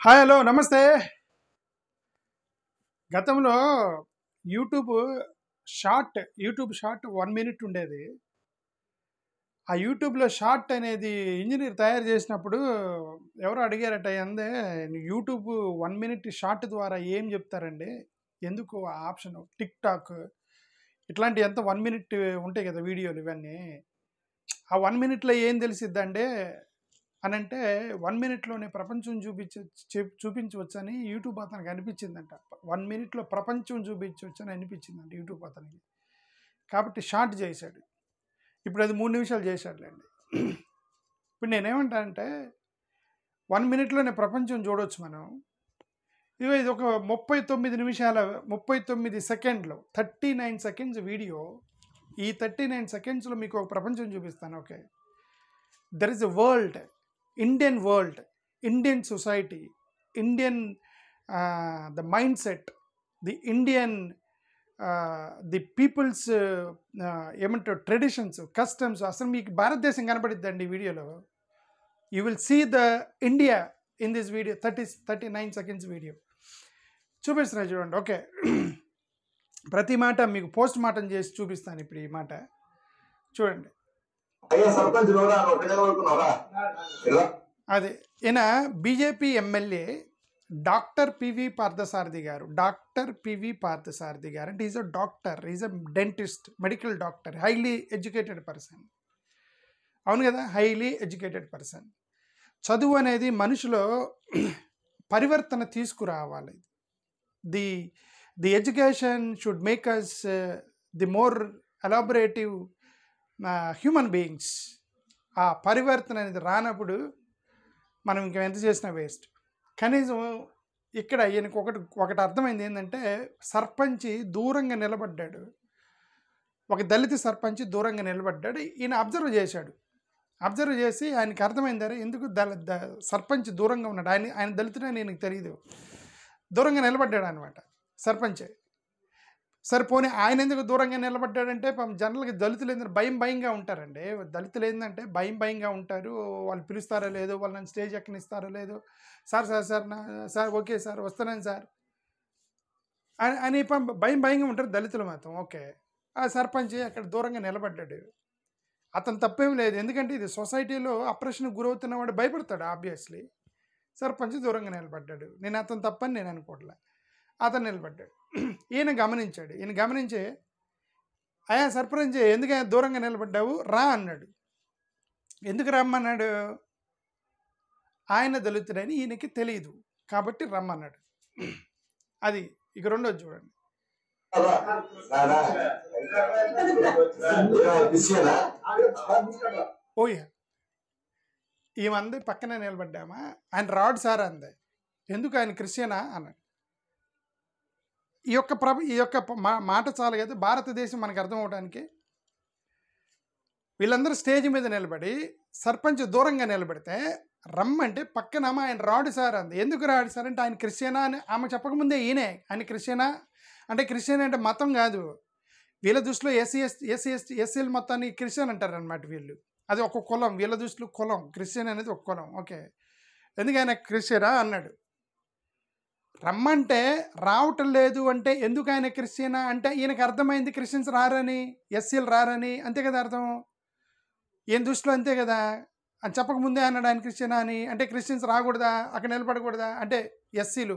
Hi hello నమస్తే. గతంలో YouTube YouTube short 1 minute ఉండేది. ఆ యూట్యూబ్‌లో షార్ట్ అనేది ఇంజినీర్ తయారు చేసినప్పుడు ఎవరో అడిగారట, "ఏందే యూట్యూబ్ 1 మినిట్ షార్ట్ ద్వారా ఏం చెప్తారండి? ఎందుకు ఆ ఆప్షన్ టిక్ టాక్ ఇట్లాంటివి ఎంత 1 మినిట్ ఉంటాయి కదా వీడియోలు ఇవన్నీ. ఆ 1 మినిట్‌లో ఏం తెలిసిద్దంటే" అనంటే 1 మినిట్‌లోనే ప్రపంచం చూపించవచ్చని యూట్యూబ్ అతనికి అనిపించిందంట. 1 మినిట్‌లో ప్రపంచం చూపించవచ్చని అనిపించిందంట యూట్యూబ్ అతనికి. కాబట్టి షార్ట్ చేశాడు. ఇప్పుడు అది 3 నిమిషాలు చేశాడులెండి. ఇప్పుడు నేనేమంటానంటే 1 మినిట్‌లోనే ప్రపంచం చూడొచ్చు మనం. ఇదిగో ఇది ఒక 39 నిమిషాల 39 సెకండ్లు 39 సెకండ్స్ వీడియో. ఈ 39 సెకండ్స్‌లో మీకు ఒక ప్రపంచం చూపిస్తాను. Okay. There is a world, Indian society, Indian the mindset, the Indian the peoples ఏమంటారు ట్రెడిషన్స్, కస్టమ్స్. అసలు మీకు భారతదేశం కనపడిద్దండి ఈ వీడియోలో. You will see the India in this video. 39 seconds video చూపిస్తున్నా చూడండి. ఓకే. ప్రతి మాట మీకు పోస్ట్ మార్టం చేసి చూపిస్తాను ఇప్పుడు ఈ మాట చూడండి. అదే ఈయన BJP MLA doctor PV Parthasarathy గారు. అంటే is a doctor, is a dentist, medical doctor, highly educated person. అవును కదా, హైలీ ఎడ్యుకేటెడ్ పర్సన్. చదువు అనేది మనిషిలో పరివర్తన తీసుకురావాలి. The education should make us the more elaborative human beings. ఆ పరివర్తన అనేది రానప్పుడు మనం ఇంకా ఎంత చేసినా వేస్ట్. కనీసం ఇక్కడ ఈయనకు ఒకటి అర్థమైంది ఏంటంటే, సర్పంచి దూరంగా నిలబడ్డాడు, ఒక దళిత సర్పంచి దూరంగా నిలబడ్డాడు. ఈయన అబ్జర్వ్ చేసి ఆయనకి అర్థమైందారే ఎందుకు సర్పంచ్ దూరంగా ఉన్నాడు. ఆయన దళితుడని ఈయనకు తెలియదు, దూరంగా నిలబడ్డాడు అనమాట సర్పంచ్. సరే పోనీ ఆయన ఎందుకు దూరంగా నిలబడ్డాడంటే, జనరల్గా దళితులు ఏంటంటే భయంగా ఉంటారండి. దళితులు ఏంటంటే భయంగా ఉంటారు. వాళ్ళు పిలుస్తారో లేదో, వాళ్ళని స్టేజ్ ఎక్కనిస్తారో లేదో, సార్ ఓకే సార్ వస్తున్నాను సార్ అని భయంగా ఉంటారు దళితులు మాత్రం. ఓకే, ఆ సర్పంచ్ అక్కడ దూరంగా నిలబడ్డాడు. అతను తప్పేం లేదు, ఎందుకంటే ఇది సొసైటీలో అప్రెషన్కి గురవుతున్నవాడు భయపడతాడు ఆబ్వియస్లీ. సర్పంచ్ దూరంగా నిలబడ్డాడు. నేను అతను తప్పని నేను అనుకోవట్లే, అతను నిలబడ్డాడు. ఈయన గమనించి అయ్యా సర్పంచ్ ఎందుకు దూరంగా నిలబడ్డావు, రా అన్నాడు. ఎందుకు రమ్మన్నాడు? ఆయన దళితుడని ఈయనకి తెలియదు కాబట్టి రమ్మన్నాడు. అది ఇక రెండోది చూడండి. ఓయ్ ఈమంది పక్కనే నిలబడ్డామా, ఆయన రాడ్ సార్ అంది. ఎందుకు ఆయన క్రిస్టియనా అన్నాడు. ఈ యొక్క మాట చాలు కదా భారతదేశం మనకు అర్థం అవడానికి. వీళ్ళందరూ స్టేజ్ మీద నిలబడి సర్పంచ్ దూరంగా నిలబడితే రమ్మంటే పక్కనమ్మ ఆయన రాడు సార్ అంది. ఎందుకు రాడు సార్ అంటే ఆయన క్రిస్టియనా అని ఆమె చెప్పకముందే ఈయనే ఆయన క్రిస్టియనా అంటే, క్రిస్టియన్ అంటే మతం కాదు వీళ్ళ దృష్టిలో. ఎస్సీలు మొత్తాన్ని క్రిస్టియన్ అంటారు అనమాట వీళ్ళు. అది ఒక కులం, వీళ్ళ దృష్టిలో కులం. క్రిస్టియన్ అనేది ఒక కులం. ఓకే, ఎందుకు ఆయన క్రిస్టియనా అన్నాడు. రమ్మంటే రావటం లేదు అంటే ఎందుకు ఆయన క్రిస్టియనా అంటే ఈయనకు అర్థమైంది క్రిస్టియన్స్ రారని, ఎస్సీలు రారని. అంతే కదా అర్థం, ఈయన దృష్టిలో అంతే కదా. అని చెప్పకముందే అన్నాడు ఆయన క్రిస్టియనా అని. అంటే క్రిస్టియన్స్ రాకూడదా, అక్కడ నిలబడకూడదా అంటే ఎస్సీలు,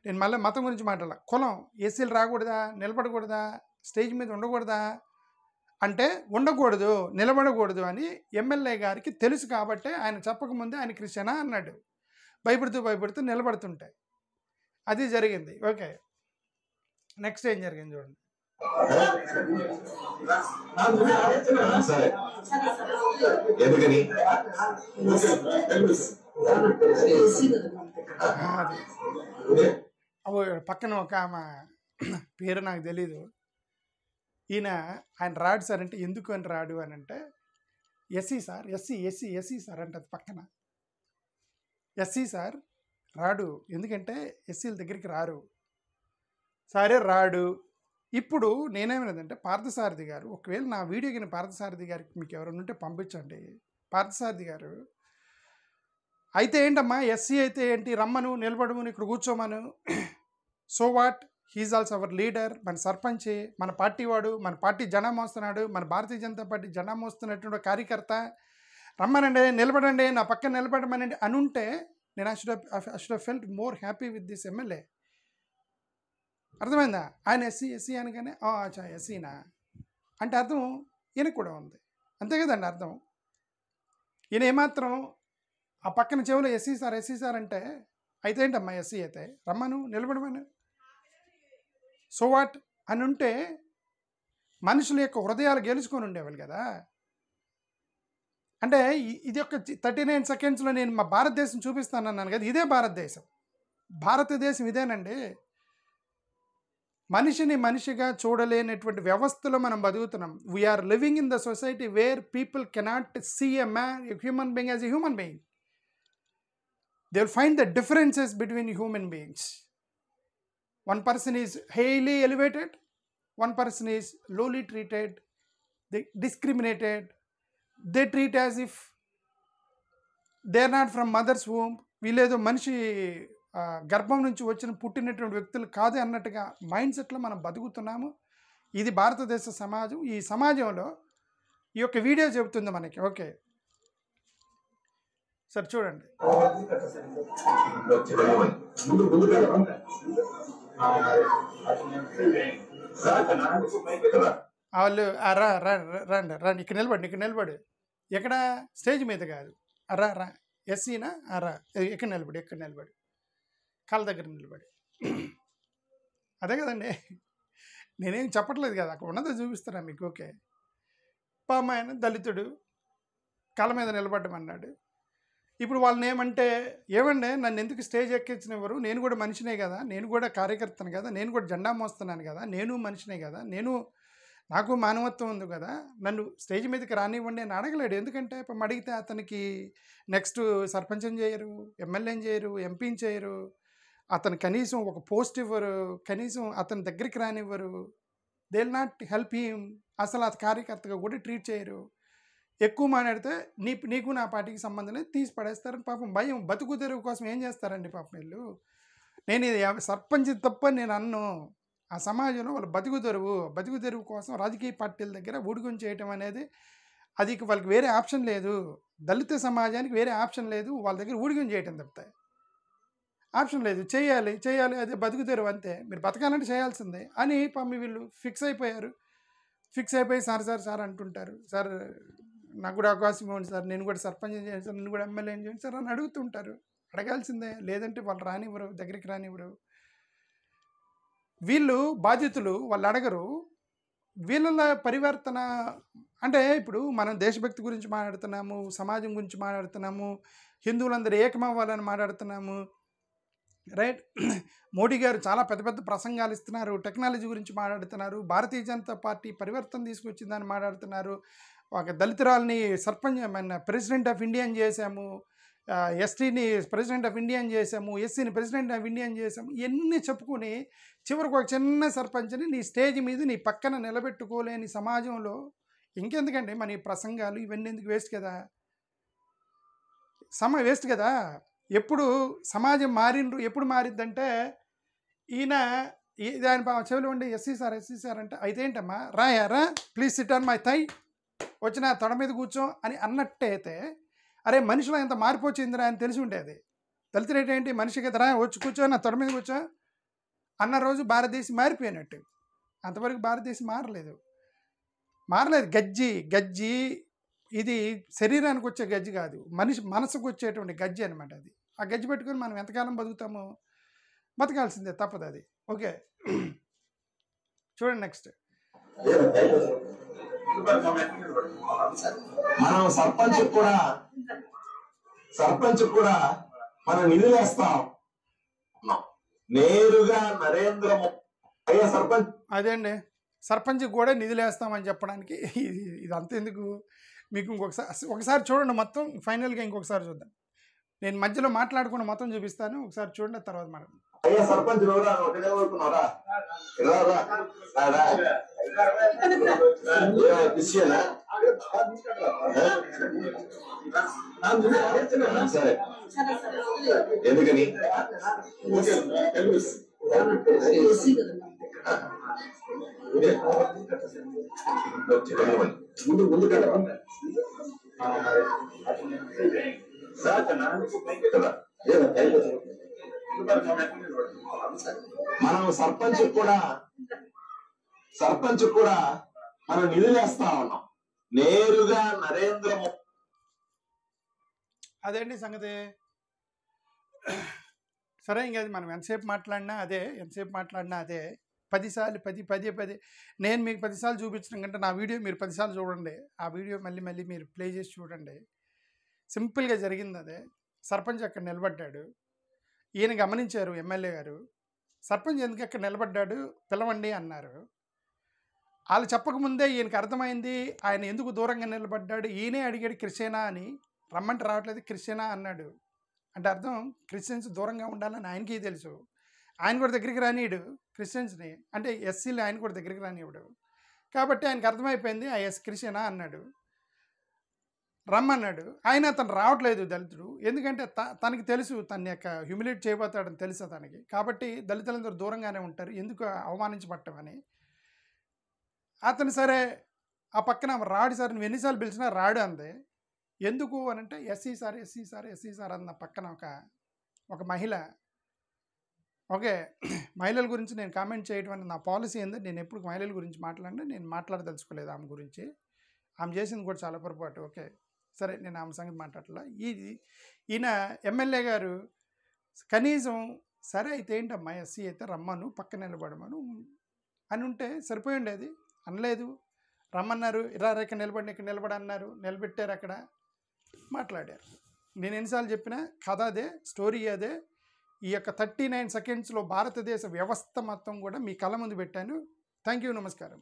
నేను మళ్ళీ మతం గురించి మాట్లాడాల, కులం, ఎస్సీలు రాకూడదా, నిలబడకూడదా, స్టేజ్ మీద ఉండకూడదా అంటే ఉండకూడదు, నిలబడకూడదు అని ఎమ్మెల్యే గారికి తెలుసు కాబట్టి ఆయన చెప్పకముందే ఆయన క్రిస్టియనా అన్నాడు. భయపడుతూ నిలబడుతుంటాయి. అది జరిగింది. ఓకే, నెక్స్ట్ ఏం జరిగింది చూడండి. పక్కన ఒక ఆమె పేరు నాకు తెలీదు. ఆయన రాడు సార్ అంటే ఎందుకు అని రాడు అని అంటే, ఎస్సీ సార్ అంటది పక్కన. ఎస్సీ సార్ రాడు, ఎందుకంటే ఎస్సీల దగ్గరికి రారు. సరే రాడు. ఇప్పుడు నేనేమన్నదంటే పార్థసారథి గారు, ఒకవేళ నా వీడియో కింద పార్థసారథి గారికి మీకు ఎవరైనా ఉంటే పంపించండి. పార్థసారథి గారు అయితే ఏంటమ్మా, ఎస్సీ అయితే ఏంటి, రమ్మను, నిలబడమను, ఇక్కడ కూర్చోమను. So what, he is also our leader, మన సర్పంచ్, మన పార్టీ వాడు, మన పార్టీ జెండా మోస్తున్నాడు, మన భారతీయ జనతా పార్టీ జెండా మోస్తున్నటువంటి కార్యకర్త. రమ్మనండి, నిలబడండి, నా పక్కన నిలబడమనండి అని ఉంటే నేను I should felt more happy with this MLA. అర్థమైందా? ఆయన ఎస్సీ అనగానే అచ్చా ఎస్సీనా అంటే అర్థం ఈయనకు కూడా ఉంది, అంతే కదండి అర్థం. ఈయన ఏమాత్రం ఆ పక్కన చెవులో ఎస్సీ సార్ అంటే అయితే ఏంటమ్మా ఎస్సీ అయితే రమ్మను, నిలబడమను, సో వాట్ అని ఉంటే మనుషుల యొక్క హృదయాలు గెలుచుకొని ఉండేవాళ్ళు కదా. అంటే ఇది ఒక 39 సెకండ్స్లో నేను మా భారతదేశం చూపిస్తానన్నాను కదా, ఇదే భారతదేశం ఇదేనండి. మనిషిని మనిషిగా చూడలేనటువంటి వ్యవస్థలో మనం బతుకుతున్నాం. We are living in the society where people cannot see a human being as a human being. They will find the differences between human beings. One person is highly elevated, one person is lowly treated, they discriminated, they treat as if they are not from mother's womb. వీళ్ళేదో మనిషి గర్భం నుంచి పుట్టినటువంటి వ్యక్తులు కాదు అన్నట్టుగా mind సెట్లో మనం బతుకుతున్నాము. ఇది భారతదేశ సమాజం. ఈ సమాజంలో ఈ యొక్క వీడియో చెబుతుంది మనకి. ఓకే సార్ చూడండి. వాళ్ళు రండి ఇక్కడ నిలబడు. ఎక్కడ? స్టేజ్ మీద కాదు, రా ఎస్సీనా, ఇక్కడ నిలబడి కాళ్ళ దగ్గర నిలబడి. అదే కదండి, నేనేం చెప్పట్లేదు కదా, అక్కడ ఉన్నదో చూపిస్తారా మీకు. ఓకే, పామాయన దళితుడు కాళ్ళ మీద నిలబడ్డమన్నాడు. ఇప్పుడు వాళ్ళని ఏమంటే నన్ను ఎందుకు స్టేజ్ ఎక్కించినవారు, నేను కూడా మనిషినే కదా, నేను కూడా కార్యకర్తను కదా, నేను కూడా జెండా మోస్తున్నాను కదా, నేను మనిషినే కదా, నాకు మానవత్వం ఉంది కదా, నన్ను స్టేజ్ మీదకి రానివ్వండి అని అడగలేడు. ఎందుకంటే ఇప్పుడు అడిగితే అతనికి నెక్స్ట్ సర్పంచ్ చేయరు, ఎమ్మెల్యేని చేయరు, ఎంపీని చేయరు, అతను కనీసం ఒక పోస్ట్ ఇవ్వరు, కనీసం అతని దగ్గరికి రానివ్వరు. They will not help him. అసలు అతని కార్యకర్తగా కూడా ట్రీట్ చేయరు. ఎక్కువ మాట్లాడితే నీకు నా పార్టీకి సంబంధం లేదు, తీసి పడేస్తారని పాపం భయం. బతుకు తెరువు కోసం ఏం చేస్తారండి పాపం వీళ్ళు. నేను ఇది సర్పంచ్ తప్ప నేను అన్ను. ఆ సమాజంలో వాళ్ళు బతుకు తెరువు కోసం రాజకీయ పార్టీల దగ్గర ఊడుకొని చేయటం అనేది అది వాళ్ళకి వేరే ఆప్షన్ లేదు. దళిత సమాజానికి వేరే ఆప్షన్ లేదు, వాళ్ళ దగ్గర ఊడుకొని చేయటం తప్పితే ఆప్షన్ లేదు. చేయాలి అదే బతుకు తెరువు, అంతే. మీరు బతకాలంటే చేయాల్సిందే అని పాపం వీళ్ళు ఫిక్స్ అయిపోయి సార్ అంటుంటారు. సార్ నాకు కూడా అవకాశం ఇవ్వండి సార్, నేను కూడా సర్పంచ్ చేయండి సార్, నేను కూడా ఎమ్మెల్యే చేయండి సార్ అని అడుగుతుంటారు. అడగాల్సిందే, లేదంటే వాళ్ళు రానివ్వరు, దగ్గరికి రానివ్వరు. వీళ్ళు బాధితులు, వాళ్ళు అడగరు. వీళ్ళ పరివర్తన అంటే ఇప్పుడు మనం దేశభక్తి గురించి మాట్లాడుతున్నాము, సమాజం గురించి మాట్లాడుతున్నాము, హిందువులందరూ ఏకమవ్వాలని మాట్లాడుతున్నాము, రైట్. మోడీ గారు చాలా పెద్ద ప్రసంగాలు ఇస్తున్నారు, టెక్నాలజీ గురించి మాట్లాడుతున్నారు, భారతీయ జనతా పార్టీ పరివర్తన తీసుకొచ్చిందని మాట్లాడుతున్నారు, ఒక దళితురాల్ని సర్పంచ్ ప్రెసిడెంట్ ఆఫ్ ఇండియా చేశాము, ఎస్టీని ప్రెసిడెంట్ ఆఫ్ ఇండియా చేశాము, ఎస్సీని ప్రెసిడెంట్ ఆఫ్ ఇండియా చేశాము, ఇవన్నీ చెప్పుకొని చివరికి ఒక చిన్న సర్పంచ్ని నీ స్టేజ్ మీద నీ పక్కన నిలబెట్టుకోలేని సమాజంలో ఇంకెందుకండి మన ఈ ప్రసంగాలు ఇవన్నీ ఎందుకు? వేస్ట్ కదా. ఎప్పుడు సమాజం ఎప్పుడు మారిద్దంటే ఆయన చెవిలో ఉండి ఎస్సీ సార్ అంటే అయితే ఏంటమ్మా రాయారా, please sit on my thigh, వచ్చిన తొడ మీద కూర్చో అని అన్నట్టయితే, అరే మనిషిలో ఎంత మార్పు వచ్చిందిరా అని తెలిసి ఉండేది. దళితుడు ఏంటి మనిషికి రా వచ్చి కూర్చో, నా తొడ మీద కూర్చో అన్న రోజు భారతదేశం మారిపోయినట్టు. అంతవరకు భారతదేశం మారలేదు. గజ్జి ఇది శరీరానికి వచ్చే గజ్జి కాదు, మనసుకు వచ్చేటువంటి గజ్జి అనమాట. అది ఆ గజ్జి పెట్టుకొని మనం ఎంతకాలం బతుకుతామో బతకాల్సిందే, తప్పదు అది. ఓకే చూడండి నెక్స్ట్. మనం సర్పంచ్ కూడా మనం నిధులు వేస్తాం నేరుగా. నరేంద్ర మోదీ సర్పంచ్ అదే అండి, సర్పంచ్ కూడా నిధులు వేస్తామని చెప్పడానికి ఇదంతా ఎందుకు మీకు? ఒకసారి చూడండి మొత్తం, ఫైనల్గా ఇంకొకసారి చూద్దాం. నేను మధ్యలో మాట్లాడుకున్న మొత్తం చూపిస్తాను, ఒకసారి చూడండి, తర్వాత మాట్లాడదాం. సర్పంచ్ సరే ఎందుకని ముందు మనం సర్పంచ్ కూడా మనం నిధులేస్తా ఉన్నాం నేరుగా నరేంద్ర మోదీ. అదేంటి సంగతి. సరే ఇంకా అది మనం ఎంతసేపు మాట్లాడినా అదే 10 సార్లు పదే నేను మీకు 10 సార్లు చూపించడం కంటే నా వీడియో మీరు 10 సార్లు చూడండి. ఆ వీడియో మళ్ళీ మీరు ప్లే చేసి చూడండి. సింపుల్గా జరిగింది అదే. సర్పంచ్ అక్కడ నిలబడ్డాడు. ఈయన గమనించారు ఎమ్మెల్యే గారు. సర్పంచ్ ఎందుకు అక్కడ నిలబడ్డాడు పిలవండి అన్నారు. వాళ్ళు చెప్పకముందే ఈయనకి అర్థమైంది ఆయన ఎందుకు దూరంగా నిలబడ్డాడు. ఈయనే అడిగాడు క్రిస్టియనా అని. రమ్మంటే రావట్లేదు క్రిస్టియనా అన్నాడు. అంటే అర్థం క్రిస్టియన్స్ దూరంగా ఉండాలని ఆయనకి తెలుసు. ఆయన కూడా దగ్గరికి రానియడు క్రిస్టియన్స్ని, అంటే ఎస్సీలు ఆయన కూడా దగ్గరికి రానివ్వడు. కాబట్టి ఆయనకు అర్థమైపోయింది ఆ క్రిస్టియనా అన్నాడు. రమ్మన్నాడు. ఆయన అతను రావట్లేదు దళితుడు. ఎందుకంటే తనకి తెలుసు తన యొక్క హ్యూమిలేట్ చేయబోతాడని తెలుసు తనకి. కాబట్టి దళితులందరూ దూరంగానే ఉంటారు ఎందుకు అవమానించబట్టమని. అతను సరే ఆ పక్కన రాడు సార్ నువ్వు ఎన్నిసార్లు పిలిచినా రాడు అంది. ఎందుకు అని అంటే ఎస్సీ సార్ అన్న పక్కన ఒక మహిళ. ఓకే, మహిళల గురించి నేను కామెంట్ చేయడం అనేది నా పాలసీ ఏందో. నేను ఎప్పుడు మహిళల గురించి నేను మాట్లాడదలుచుకోలేదు ఆమె గురించి. ఆమె చేసింది కూడా చాలా పొరపాటు. ఓకే సరే, నేను ఆమె సంగతి మాట్లాడలా. ఈయన ఎమ్మెల్యే గారు కనీసం సరే అయితే ఏంటమ్మా ఎస్సీ అయితే రమ్మను పక్కన నిలబడమను అని ఉంటే సరిపోయి ఉండేది. అనలేదు. రమ్మన్నారు, ఇక్కడ నిలబడి అన్నారు. నిలబెట్టారు, అక్కడ మాట్లాడారు. నేను ఎన్నిసార్లు చెప్పినా కథ అదే, స్టోరీ అదే. ఈ యొక్క 39 సెకండ్స్లో భారతదేశ వ్యవస్థ మొత్తం కూడా మీ కళ్ళ ముందు పెట్టాను. థ్యాంక్ యూ, నమస్కారం.